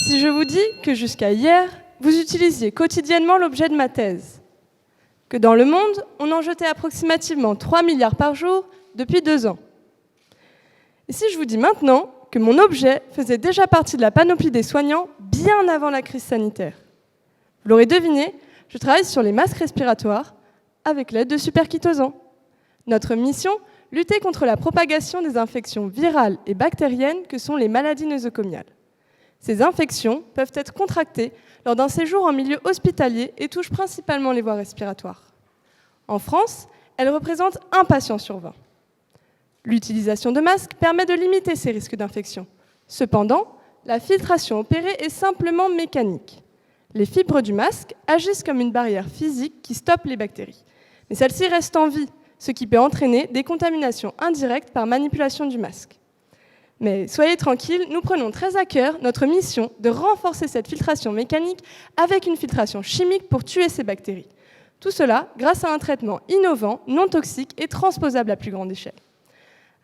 Si je vous dis que jusqu'à hier, vous utilisiez quotidiennement l'objet de ma thèse, que dans le monde, on en jetait approximativement 3 milliards par jour depuis 2 ans. Et si je vous dis maintenant que mon objet faisait déjà partie de la panoplie des soignants bien avant la crise sanitaire. Vous l'aurez deviné, je travaille sur les masques respiratoires avec l'aide de Superkitosan. Notre mission, lutter contre la propagation des infections virales et bactériennes que sont les maladies nosocomiales. Ces infections peuvent être contractées lors d'un séjour en milieu hospitalier et touchent principalement les voies respiratoires. En France, elles représentent 1 patient sur 20. L'utilisation de masques permet de limiter ces risques d'infection. Cependant, la filtration opérée est simplement mécanique. Les fibres du masque agissent comme une barrière physique qui stoppe les bactéries. Mais celles-ci restent en vie, ce qui peut entraîner des contaminations indirectes par manipulation du masque. Mais soyez tranquilles, nous prenons très à cœur notre mission de renforcer cette filtration mécanique avec une filtration chimique pour tuer ces bactéries. Tout cela grâce à un traitement innovant, non toxique et transposable à plus grande échelle.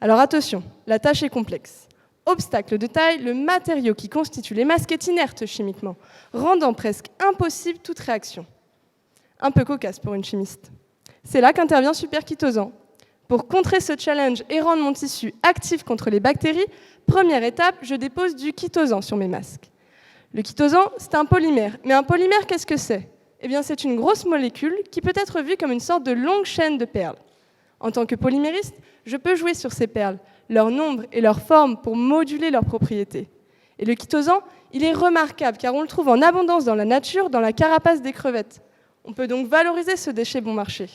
Alors attention, la tâche est complexe. Obstacle de taille, le matériau qui constitue les masques est inerte chimiquement, rendant presque impossible toute réaction. Un peu cocasse pour une chimiste. C'est là qu'intervient Superkitosan. Pour contrer ce challenge et rendre mon tissu actif contre les bactéries, première étape, je dépose du chitosan sur mes masques. Le chitosan, c'est un polymère. Mais un polymère, qu'est-ce que c'est ? Eh bien, c'est une grosse molécule qui peut être vue comme une sorte de longue chaîne de perles. En tant que polymériste, je peux jouer sur ces perles, leur nombre et leur forme pour moduler leurs propriétés. Et le chitosan, il est remarquable car on le trouve en abondance dans la nature, dans la carapace des crevettes. On peut donc valoriser ce déchet bon marché.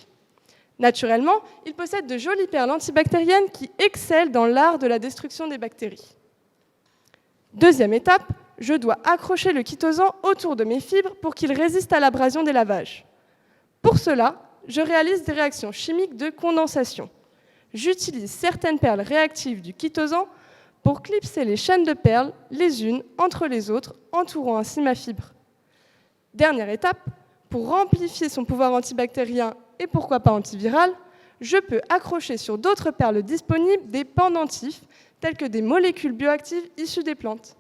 Naturellement, il possède de jolies perles antibactériennes qui excellent dans l'art de la destruction des bactéries. Deuxième étape, je dois accrocher le chitosan autour de mes fibres pour qu'il résiste à l'abrasion des lavages. Pour cela, je réalise des réactions chimiques de condensation. J'utilise certaines perles réactives du chitosan pour clipser les chaînes de perles les unes entre les autres, entourant ainsi ma fibre. Dernière étape, pour amplifier son pouvoir antibactérien et pourquoi pas antiviral, je peux accrocher sur d'autres perles disponibles des pendentifs tels que des molécules bioactives issues des plantes.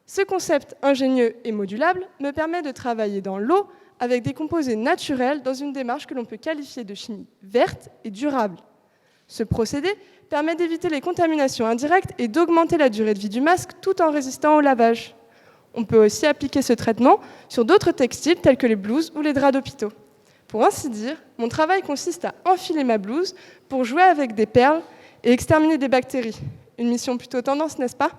Ce concept ingénieux et modulable me permet de travailler dans l'eau avec des composés naturels dans une démarche que l'on peut qualifier de chimie verte et durable. Ce procédé permet d'éviter les contaminations indirectes et d'augmenter la durée de vie du masque tout en résistant au lavage. On peut aussi appliquer ce traitement sur d'autres textiles tels que les blouses ou les draps d'hôpitaux. Pour ainsi dire, mon travail consiste à enfiler ma blouse pour jouer avec des perles et exterminer des bactéries. Une mission plutôt tendance, n'est-ce pas ?